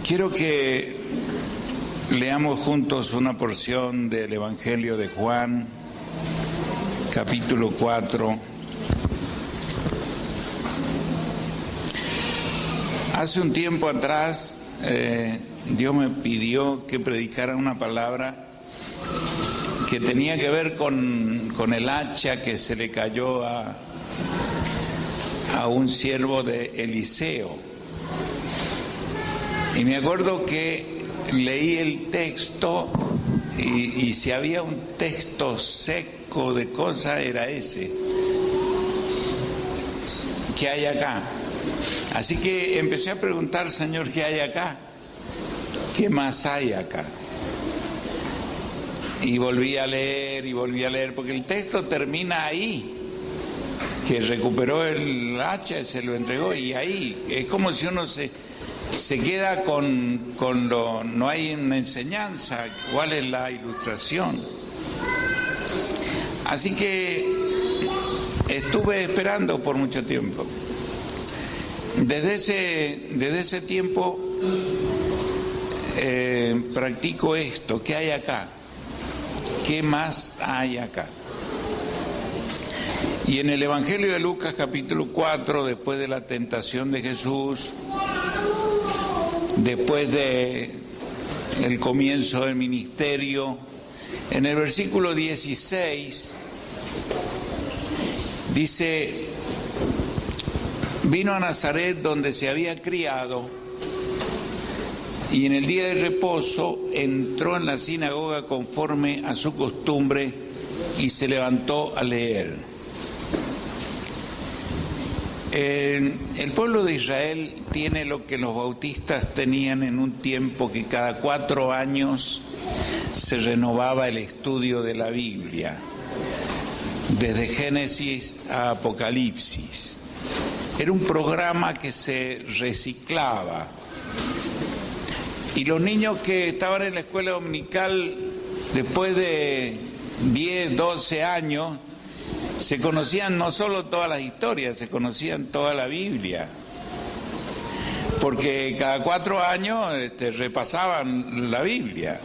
Quiero que leamos juntos una porción del Evangelio de Juan, capítulo 4. Hace un tiempo atrás, Dios me pidió que predicara una palabra que tenía que ver con el hacha que se le cayó a un siervo de Eliseo. Y me acuerdo que leí el texto y si había un texto seco de cosas era ese. ¿Qué hay acá? Así que empecé a preguntar, Señor, ¿qué hay acá? ¿Qué más hay acá? Y volví a leer, porque el texto termina ahí, que recuperó el hacha y se lo entregó, y ahí es como si uno se queda con lo, no hay una enseñanza, ¿cuál es la ilustración? Así que estuve esperando por mucho tiempo. Desde ese tiempo practico esto. ¿Qué hay acá? ¿Qué más hay acá? Y en el Evangelio de Lucas capítulo 4, después de la tentación de Jesús, después de el comienzo del ministerio, en el versículo 16 dice: vino a Nazaret donde se había criado, y en el día de reposo entró en la sinagoga conforme a su costumbre y se levantó a leer. El pueblo de Israel tiene lo que los bautistas tenían en un tiempo, que cada 4 años se renovaba el estudio de la Biblia, desde Génesis a Apocalipsis. Era un programa que se reciclaba. Y los niños que estaban en la escuela dominical, después de 10, 12 años, se conocían no solo todas las historias, se conocían toda la Biblia. Porque cada 4 años repasaban la Biblia.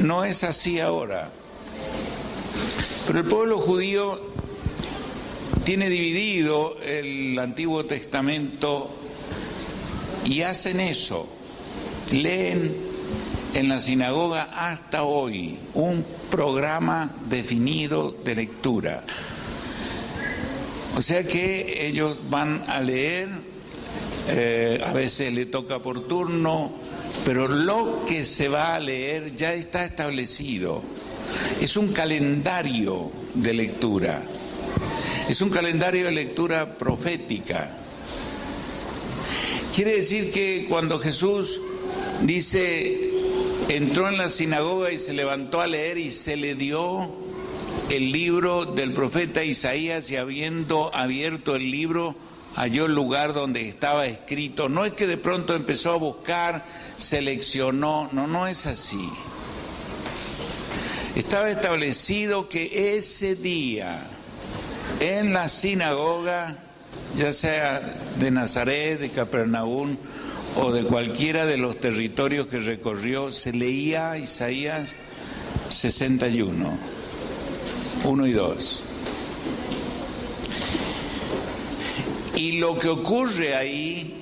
No es así ahora. Pero el pueblo judío tiene dividido el Antiguo Testamento y hacen eso. Leen en la sinagoga hasta hoy un programa definido de lectura. O sea que ellos van a leer, a veces le toca por turno, pero lo que se va a leer ya está establecido. Es un calendario de lectura. Es un calendario de lectura profética. Quiere decir que cuando Jesús dice: entró en la sinagoga y se levantó a leer, y se le dio el libro del profeta Isaías, y habiendo abierto el libro halló el lugar donde estaba escrito. No es que de pronto empezó a buscar, seleccionó, no es así. Estaba establecido que ese día en la sinagoga, ya sea de Nazaret, de Capernaum o de cualquiera de los territorios que recorrió, se leía Isaías 61, 1 y 2. Y lo que ocurre ahí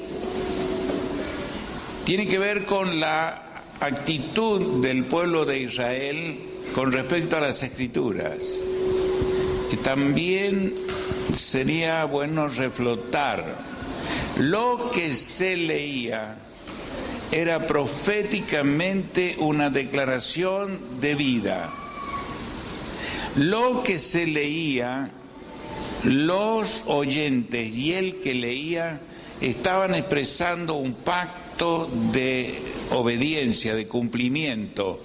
tiene que ver con la actitud del pueblo de Israel con respecto a las Escrituras, que también sería bueno reflotar. Lo que se leía era proféticamente una declaración de vida. Lo que se leía, los oyentes y el que leía estaban expresando un pacto de obediencia, de cumplimiento,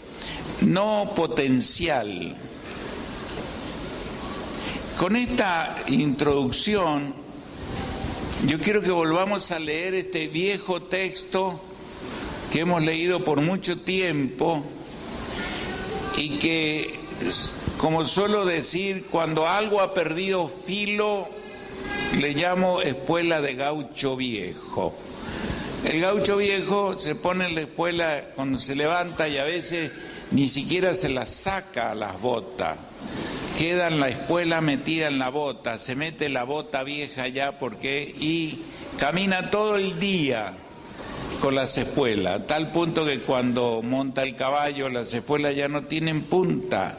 no potencial. Con esta introducción, yo quiero que volvamos a leer este viejo texto que hemos leído por mucho tiempo y que, como suelo decir, cuando algo ha perdido filo, le llamo espuela de gaucho viejo. El gaucho viejo se pone en la espuela cuando se levanta y a veces ni siquiera se las saca a las botas. Queda en la espuela metida en la bota, se mete la bota vieja ya y camina todo el día con las espuelas, a tal punto que cuando monta el caballo las espuelas ya no tienen punta.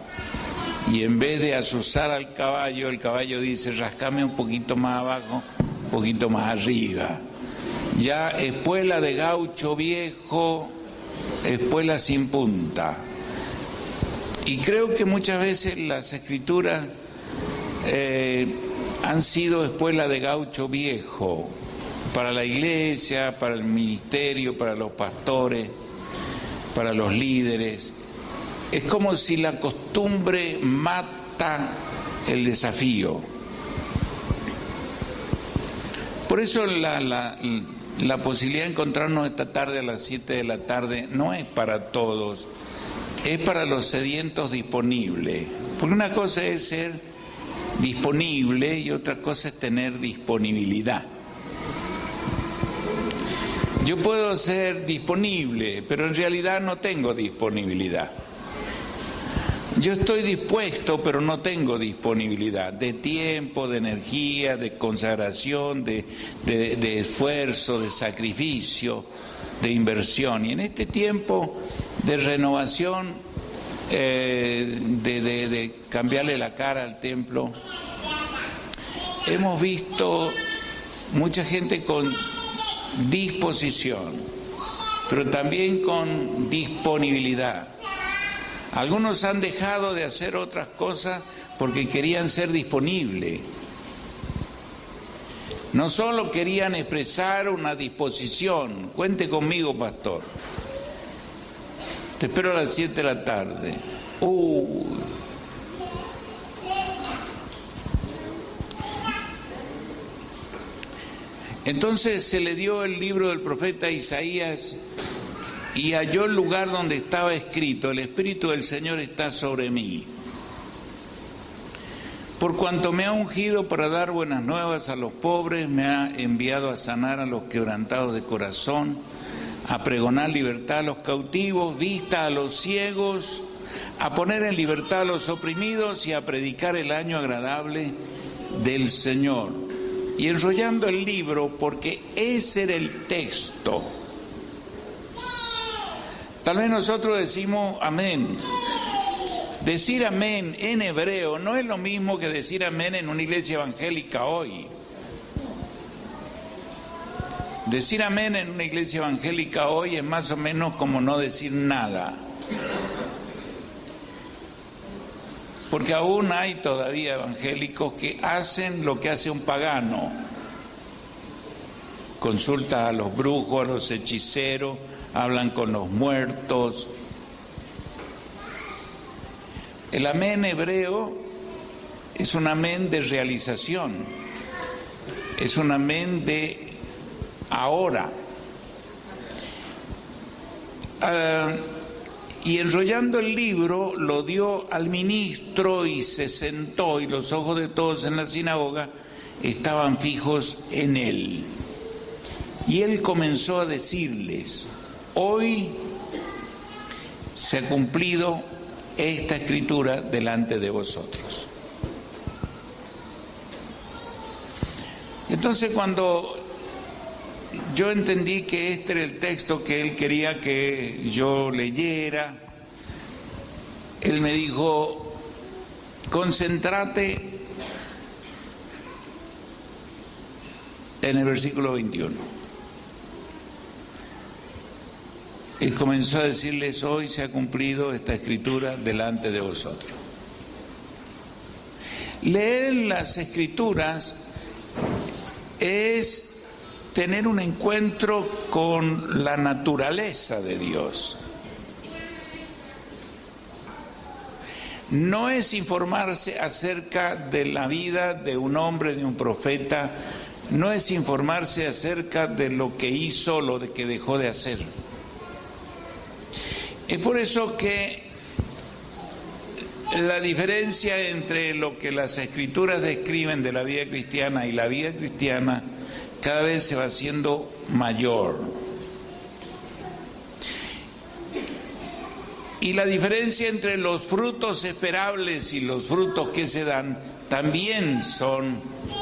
Y en vez de azuzar al caballo, el caballo dice, rascame un poquito más abajo, un poquito más arriba. Ya espuela de gaucho viejo, espuela sin punta. Y creo que muchas veces las escrituras han sido espuela de gaucho viejo, para la iglesia, para el ministerio, para los pastores, para los líderes. Es como si la costumbre mata el desafío. Por eso la posibilidad de encontrarnos esta tarde a las 7 de la tarde no es para todos, es para los sedientos disponibles. Porque una cosa es ser disponible y otra cosa es tener disponibilidad. Yo puedo ser disponible, pero en realidad no tengo disponibilidad. Yo estoy dispuesto, pero no tengo disponibilidad de tiempo, de energía, de consagración, de esfuerzo, de sacrificio, de inversión. Y en este tiempo de renovación, de cambiarle la cara al templo, hemos visto mucha gente con disposición, pero también con disponibilidad. Algunos han dejado de hacer otras cosas porque querían ser disponibles. No solo querían expresar una disposición, cuente conmigo, pastor. Te espero a las 7 de la tarde. Entonces se le dio el libro del profeta Isaías y halló el lugar donde estaba escrito, el Espíritu del Señor está sobre mí, por cuanto me ha ungido para dar buenas nuevas a los pobres, me ha enviado a sanar a los quebrantados de corazón, a pregonar libertad a los cautivos, vista a los ciegos, a poner en libertad a los oprimidos y a predicar el año agradable del Señor. Y enrollando el libro, porque ese era el texto. Tal vez nosotros decimos amén. Decir amén en hebreo no es lo mismo que decir amén en una iglesia evangélica hoy. Decir amén en una iglesia evangélica hoy es más o menos como no decir nada. Porque aún hay todavía evangélicos que hacen lo que hace un pagano. Consulta a los brujos, a los hechiceros, hablan con los muertos. El amén hebreo es un amén de realización, es un amén de ahora. Y enrollando el libro lo dio al ministro y se sentó, y los ojos de todos en la sinagoga estaban fijos en él. Y él comenzó a decirles: hoy se ha cumplido esta escritura delante de vosotros. Entonces, cuando yo entendí que este era el texto que él quería que yo leyera, él me dijo: concéntrate en el versículo 21. Él comenzó a decirles: hoy se ha cumplido esta escritura delante de vosotros. Leer las escrituras es tener un encuentro con la naturaleza de Dios. No es informarse acerca de la vida de un hombre, de un profeta, no es informarse acerca de lo que hizo, lo de que dejó de hacer. Es por eso que la diferencia entre lo que las escrituras describen de la vida cristiana y la vida cristiana cada vez se va haciendo mayor. Y la diferencia entre los frutos esperables y los frutos que se dan también son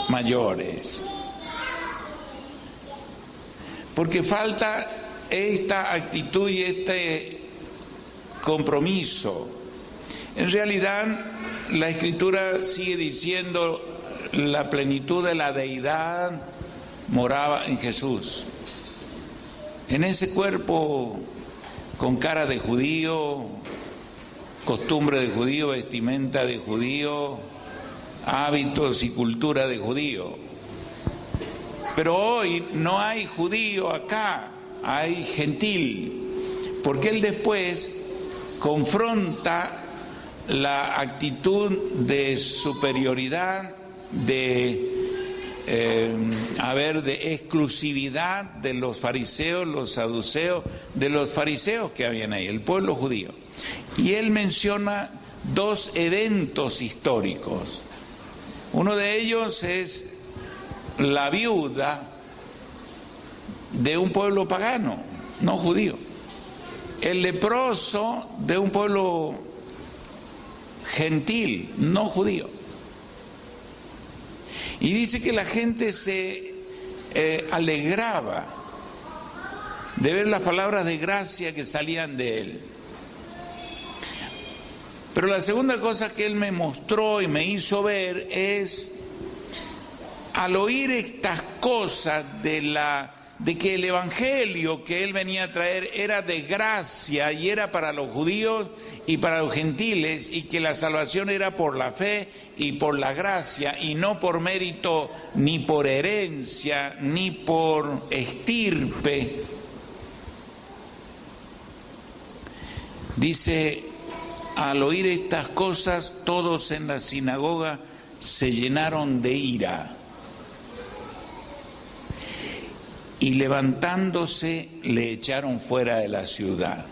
mayores. Porque falta esta actitud y este compromiso. En realidad, la Escritura sigue diciendo la plenitud de la deidad moraba en Jesús. En ese cuerpo con cara de judío, costumbre de judío, vestimenta de judío, hábitos y cultura de judío. Pero hoy no hay judío acá, hay gentil, porque él después confronta la actitud de superioridad, de exclusividad de los fariseos, los saduceos, de los fariseos que habían ahí, el pueblo judío. Y él menciona dos eventos históricos. Uno de ellos es la viuda de un pueblo pagano, no judío. El leproso de un pueblo gentil, no judío. Y dice que la gente se alegraba de ver las palabras de gracia que salían de él. Pero la segunda cosa que él me mostró y me hizo ver es, al oír estas cosas de que el evangelio que él venía a traer era de gracia y era para los judíos y para los gentiles, y que la salvación era por la fe y por la gracia y no por mérito, ni por herencia, ni por estirpe. Dice, al oír estas cosas, todos en la sinagoga se llenaron de ira. Y levantándose le echaron fuera de la ciudad.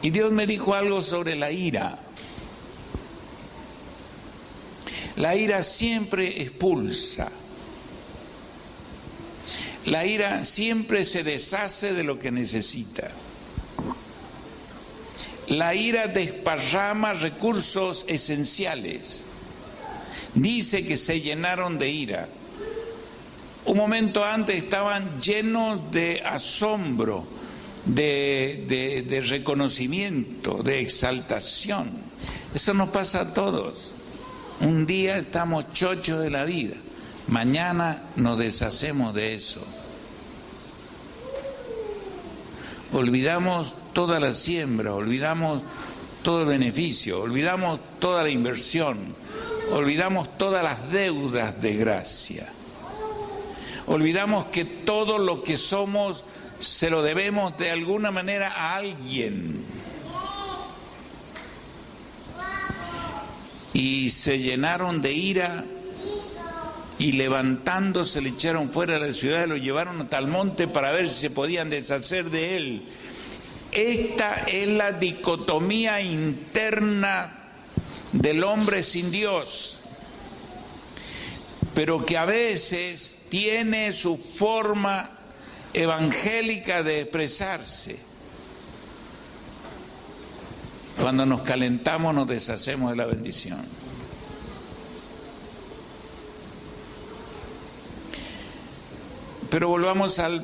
Y Dios me dijo algo sobre la ira. La ira siempre expulsa. La ira siempre se deshace de lo que necesita. La ira desparrama recursos esenciales. Dice que se llenaron de ira. Un momento antes estaban llenos de asombro, de reconocimiento, de exaltación. Eso nos pasa a todos. Un día estamos chochos de la vida, mañana nos deshacemos de eso. Olvidamos toda la siembra, olvidamos todo el beneficio, olvidamos toda la inversión, olvidamos todas las deudas de gracia. Olvidamos que todo lo que somos se lo debemos de alguna manera a alguien. Y se llenaron de ira y levantándose le echaron fuera de la ciudad y lo llevaron hasta el monte para ver si se podían deshacer de él. Esta es la dicotomía interna del hombre sin Dios, pero que a veces tiene su forma evangélica de expresarse. Cuando nos calentamos nos deshacemos de la bendición. Pero volvamos al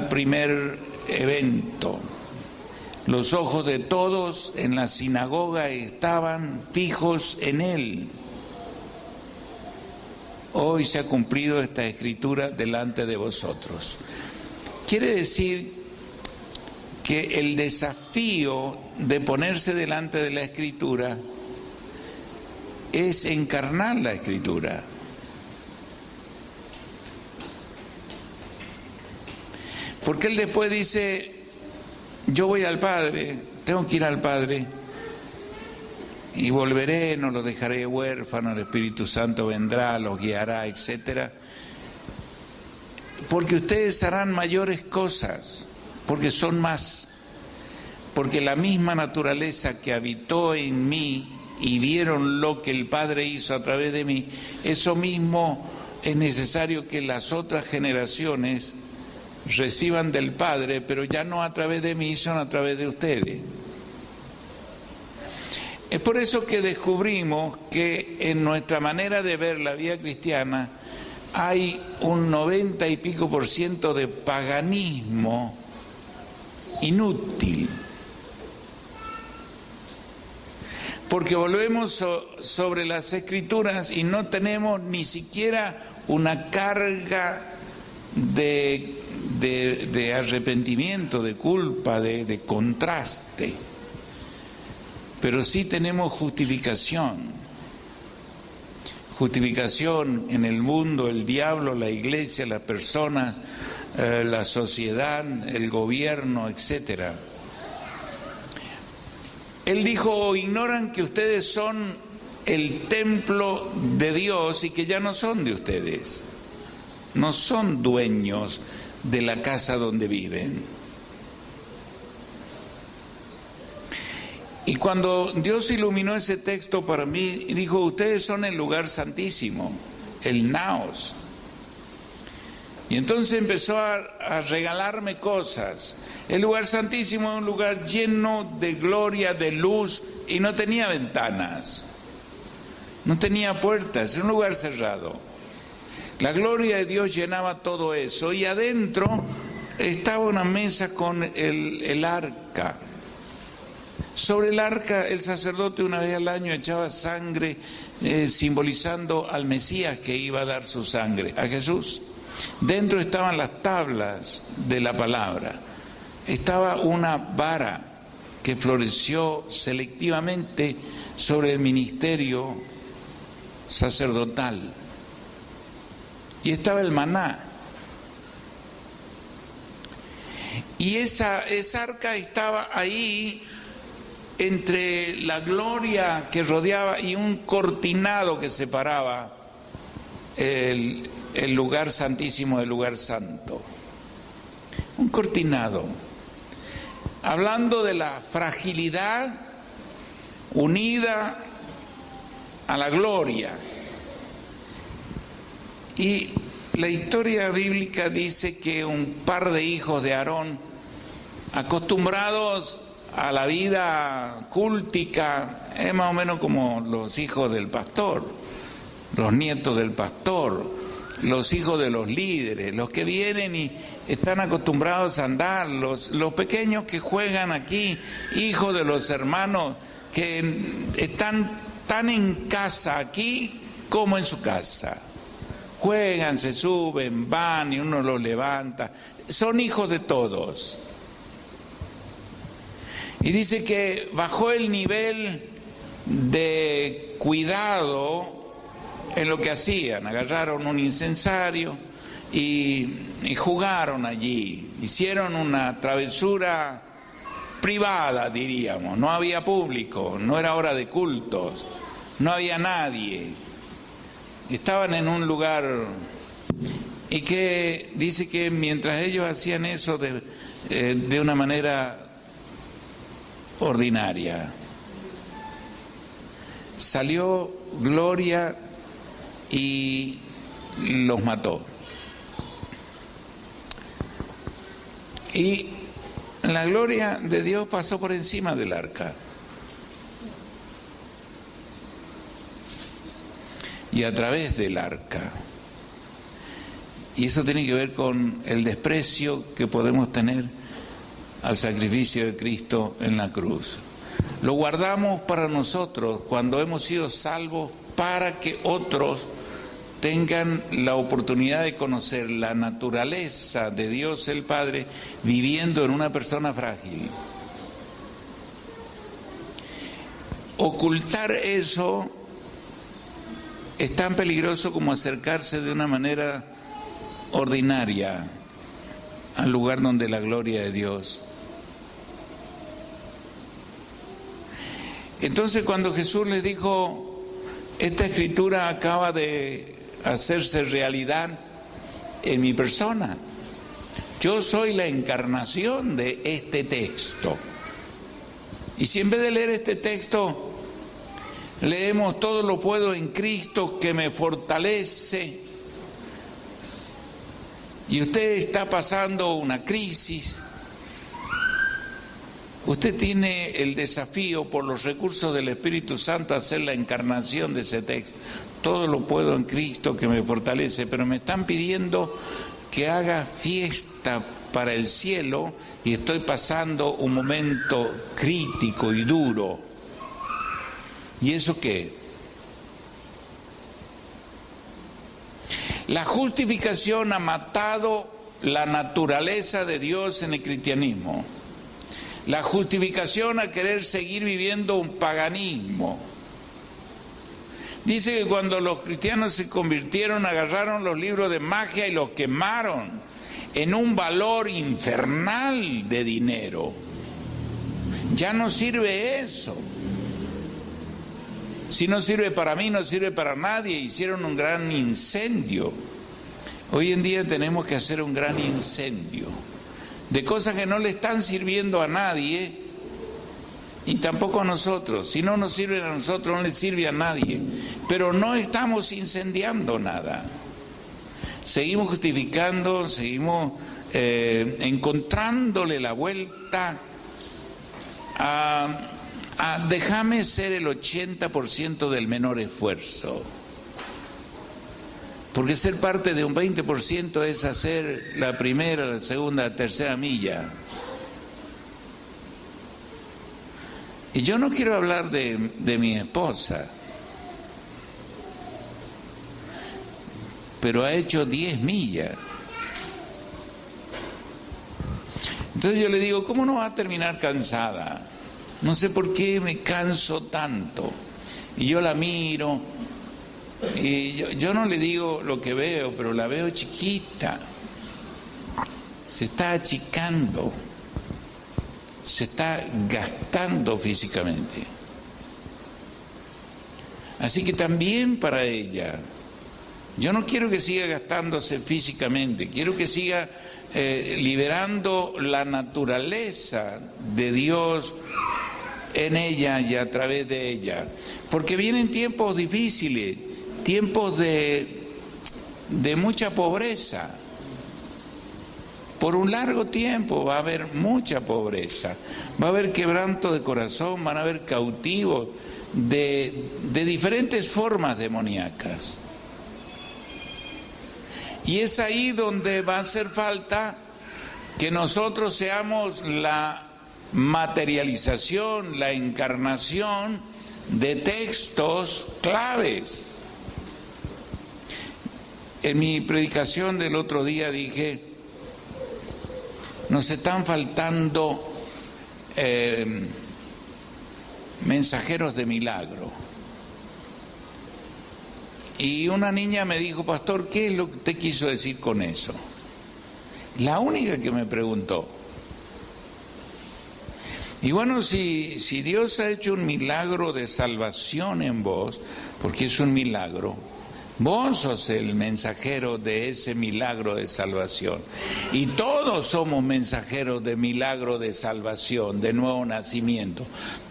primer evento. Los ojos de todos en la sinagoga estaban fijos en él. Hoy se ha cumplido esta escritura delante de vosotros. Quiere decir que el desafío de ponerse delante de la escritura es encarnar la escritura. Porque él después dice, yo voy al Padre, tengo que ir al Padre, y volveré, no los dejaré huérfanos, el Espíritu Santo vendrá, los guiará, etcétera. Porque ustedes harán mayores cosas, porque son más, porque la misma naturaleza que habitó en mí y vieron lo que el Padre hizo a través de mí, eso mismo es necesario que las otras generaciones reciban del Padre, pero ya no a través de mí, sino a través de ustedes. Es por eso que descubrimos que en nuestra manera de ver la vida cristiana hay un 90 y pico % de paganismo inútil. Porque volvemos sobre las Escrituras y no tenemos ni siquiera una carga de arrepentimiento, de culpa, de contraste. Pero sí tenemos justificación. Justificación en el mundo, el diablo, la iglesia, las personas, la sociedad, el gobierno, etcétera. Él dijo: ignoran que ustedes son el templo de Dios y que ya no son de ustedes. No son dueños de la casa donde viven. Y cuando Dios iluminó ese texto para mí, dijo: ustedes son el lugar santísimo, el naos. Y entonces empezó a regalarme cosas. El lugar santísimo es un lugar lleno de gloria, de luz, y no tenía ventanas, no tenía puertas, era un lugar cerrado. La gloria de Dios llenaba todo eso, y adentro estaba una mesa con el arca. Sobre el arca el sacerdote una vez al año echaba sangre, simbolizando al Mesías que iba a dar su sangre, a Jesús. Dentro estaban las tablas de la palabra. Estaba una vara que floreció selectivamente sobre el ministerio sacerdotal. Y estaba el maná. Y esa arca estaba ahí entre la gloria que rodeaba y un cortinado que separaba el lugar santísimo del lugar santo. Un cortinado. Hablando de la fragilidad unida a la gloria. Y la historia bíblica dice que un par de hijos de Aarón, acostumbrados a la vida cúltica, es más o menos como los hijos del pastor, los nietos del pastor, los hijos de los líderes, los que vienen y están acostumbrados a andar, los pequeños que juegan aquí, hijos de los hermanos que están tan en casa aquí como en su casa. Juegan, se suben, van y uno los levanta. Son hijos de todos. Y dice que bajó el nivel de cuidado en lo que hacían. Agarraron un incensario y jugaron allí. Hicieron una travesura privada, diríamos. No había público, no era hora de cultos, no había nadie. Estaban en un lugar, y que dice que mientras ellos hacían eso de una manera ordinaria, salió Gloria y los mató. Y la gloria de Dios pasó por encima del arca. Y a través del arca. Y eso tiene que ver con el desprecio que podemos tener al sacrificio de Cristo en la cruz. Lo guardamos para nosotros cuando hemos sido salvos, para que otros tengan la oportunidad de conocer la naturaleza de Dios el Padre viviendo en una persona frágil. Ocultar eso es tan peligroso como acercarse de una manera ordinaria al lugar donde la gloria de Dios. Entonces, cuando Jesús les dijo: esta escritura acaba de hacerse realidad en mi persona, yo soy la encarnación de este texto. Y si en vez de leer este texto leemos todo lo puedo en Cristo que me fortalece, y usted está pasando una crisis, Usted tiene el desafío, por los recursos del Espíritu Santo, hacer la encarnación de ese texto. Todo lo puedo en Cristo que me fortalece, pero me están pidiendo que haga fiesta para el cielo y estoy pasando un momento crítico y duro. ¿Y eso qué? La justificación ha matado la naturaleza de Dios en el cristianismo. La justificación a querer seguir viviendo un paganismo. Dice que cuando los cristianos se convirtieron, agarraron los libros de magia y los quemaron en un valor infernal de dinero. Ya no sirve eso. Si no sirve para mí, no sirve para nadie. Hicieron un gran incendio. Hoy en día tenemos que hacer un gran incendio de cosas que no le están sirviendo a nadie y tampoco a nosotros. Si no nos sirven a nosotros, no le sirve a nadie. Pero no estamos incendiando nada. Seguimos justificando, seguimos encontrándole la vuelta a déjame ser el 80% del menor esfuerzo. Porque ser parte de un 20% es hacer la primera, la segunda, la tercera milla. Y yo no quiero hablar de mi esposa, pero ha hecho 10 millas. Entonces yo le digo, ¿cómo no va a terminar cansada? No sé por qué me canso tanto. Y yo la miro. Y yo no le digo lo que veo, pero la veo chiquita. Se está achicando. Se está gastando físicamente. Así que también para ella, yo no quiero que siga gastándose físicamente, quiero que siga liberando la naturaleza de Dios en ella y a través de ella. Porque vienen tiempos difíciles, tiempos de mucha pobreza. Por un largo tiempo va a haber mucha pobreza, va a haber quebranto de corazón, van a haber cautivos de diferentes formas demoníacas. Y es ahí donde va a hacer falta que nosotros seamos la materialización, la encarnación de textos claves. En mi predicación del otro día dije, nos están faltando mensajeros de milagro. Y una niña me dijo, pastor, ¿qué es lo que usted quiso decir con eso? La única que me preguntó. Y bueno, si Dios ha hecho un milagro de salvación en vos, porque es un milagro, vos sos el mensajero de ese milagro de salvación. Y todos somos mensajeros de milagro de salvación, de nuevo nacimiento.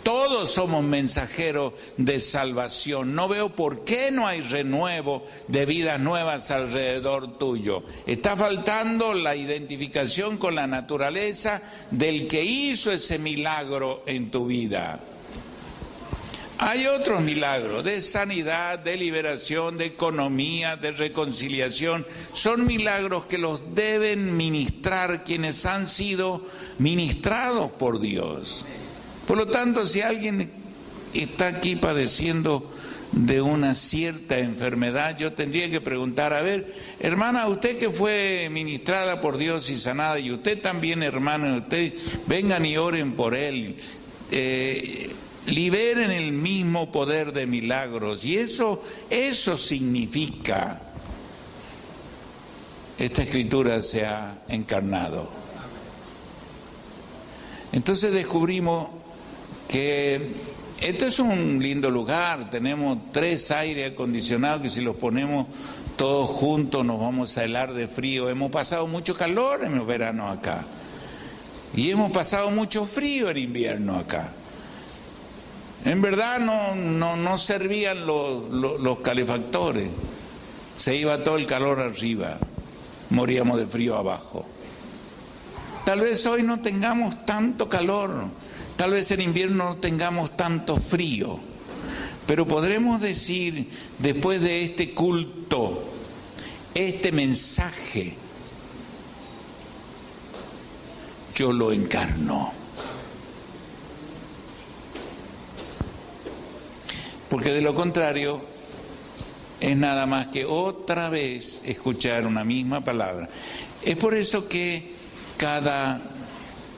Todos somos mensajeros de salvación. No veo por qué no hay renuevo de vidas nuevas alrededor tuyo. Está faltando la identificación con la naturaleza del que hizo ese milagro en tu vida. Hay otros milagros de sanidad, de liberación, de economía, de reconciliación. Son milagros que los deben ministrar quienes han sido ministrados por Dios. Por lo tanto, si alguien está aquí padeciendo de una cierta enfermedad, yo tendría que preguntar, a ver, hermana, usted que fue ministrada por Dios y sanada, y usted también, hermano, usted, vengan y oren por él. Liberen el mismo poder de milagros, y eso significa esta escritura se ha encarnado. Entonces descubrimos que esto es un lindo lugar, tenemos 3 aires acondicionados que si los ponemos todos juntos nos vamos a helar de frío. Hemos pasado mucho calor en los veranos acá y hemos pasado mucho frío en invierno acá. En verdad no servían los calefactores, se iba todo el calor arriba, moríamos de frío abajo. Tal vez hoy no tengamos tanto calor, Tal vez en invierno no tengamos tanto frío, pero podremos decir después de este culto, este mensaje, yo lo encarno. Porque de lo contrario es nada más que otra vez escuchar una misma palabra. Es por eso que cada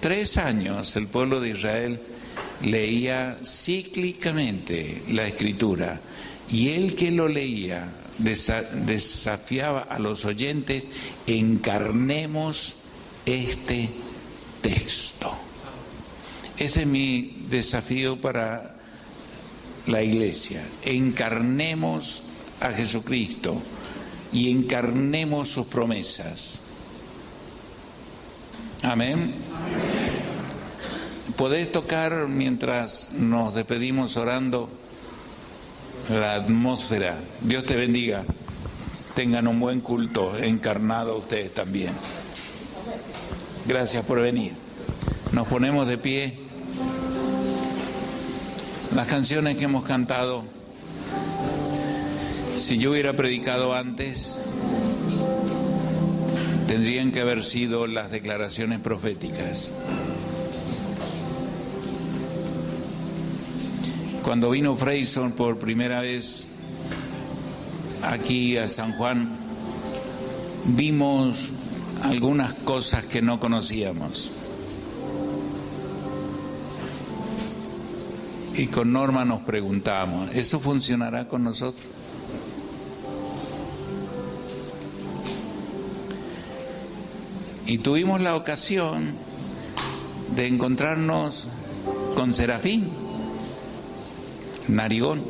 3 años el pueblo de Israel leía cíclicamente la Escritura, y el que lo leía desafiaba a los oyentes: encarnemos este texto. Ese es mi desafío para la iglesia: encarnemos a Jesucristo y encarnemos sus promesas. Amén. ¿Podés tocar mientras nos despedimos orando la atmósfera? Dios te bendiga. Tengan un buen culto encarnado ustedes también. Gracias por venir. Nos ponemos de pie. Las canciones que hemos cantado, si yo hubiera predicado antes, tendrían que haber sido las declaraciones proféticas. Cuando vino Freyson por primera vez aquí a San Juan, vimos algunas cosas que no conocíamos. Y con Norma nos preguntamos, ¿eso funcionará con nosotros? Y tuvimos la ocasión de encontrarnos con Serafín Narigón.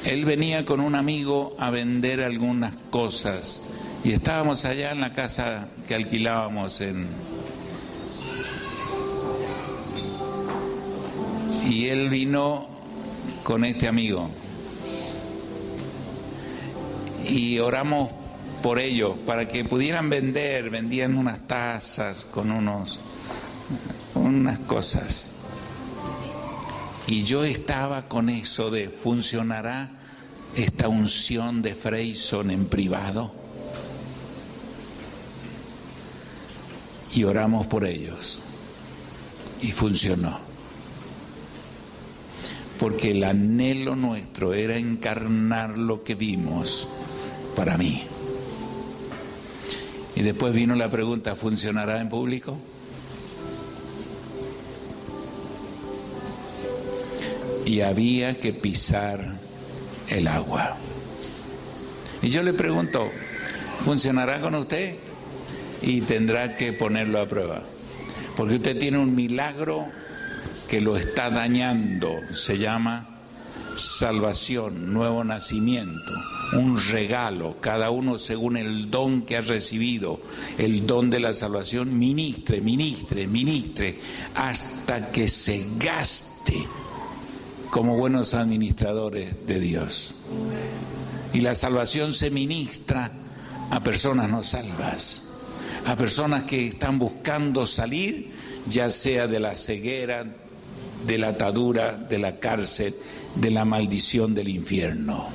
Él venía con un amigo a vender algunas cosas y estábamos allá en la casa que alquilábamos y él vino con este amigo y oramos por ellos para que pudieran vender. Vendían unas tazas con unas cosas. Y yo estaba con eso de: ¿funcionará esta unción de Freyson en privado? Y oramos por ellos. Y funcionó. Porque el anhelo nuestro era encarnar lo que vimos para mí. Y después vino la pregunta: ¿funcionará en público? Y había que pisar el agua. Y yo le pregunto: ¿funcionará con usted? Y tendrá que ponerlo a prueba. Porque usted tiene un milagro que lo está dañando. Se llama salvación, nuevo nacimiento, un regalo, cada uno según el don que ha recibido, el don de la salvación. Ministre, hasta que se gaste como buenos administradores de Dios. Y la salvación se ministra a personas no salvas, a personas que están buscando salir, ya sea de la ceguera, de la atadura, de la cárcel, de la maldición del infierno.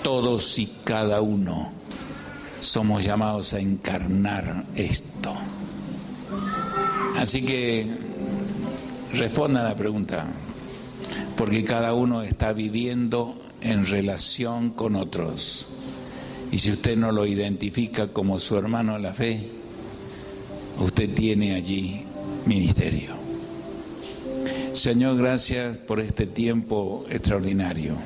Todos y cada uno somos llamados a encarnar esto. Así que respondan a la pregunta, porque cada uno está viviendo en relación con otros. Y si usted no lo identifica como su hermano en la fe, usted tiene allí ministerio. Señor, gracias por este tiempo extraordinario.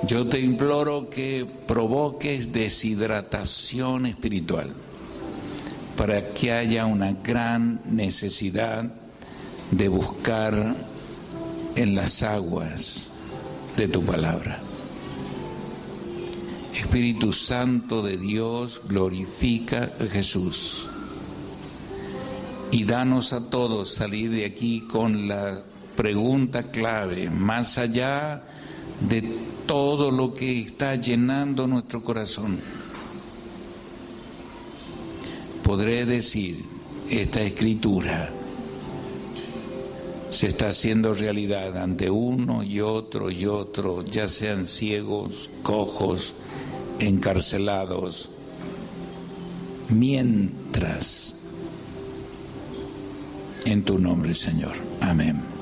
Yo te imploro que provoques deshidratación espiritual para que haya una gran necesidad de buscar en las aguas de tu palabra. Espíritu Santo de Dios, glorifica a Jesús y danos a todos salir de aquí con la pregunta clave, más allá de todo lo que está llenando nuestro corazón. podré decir, esta escritura se está haciendo realidad ante uno y otro, ya sean ciegos, cojos, encarcelados, mientras, en tu nombre, Señor. Amén.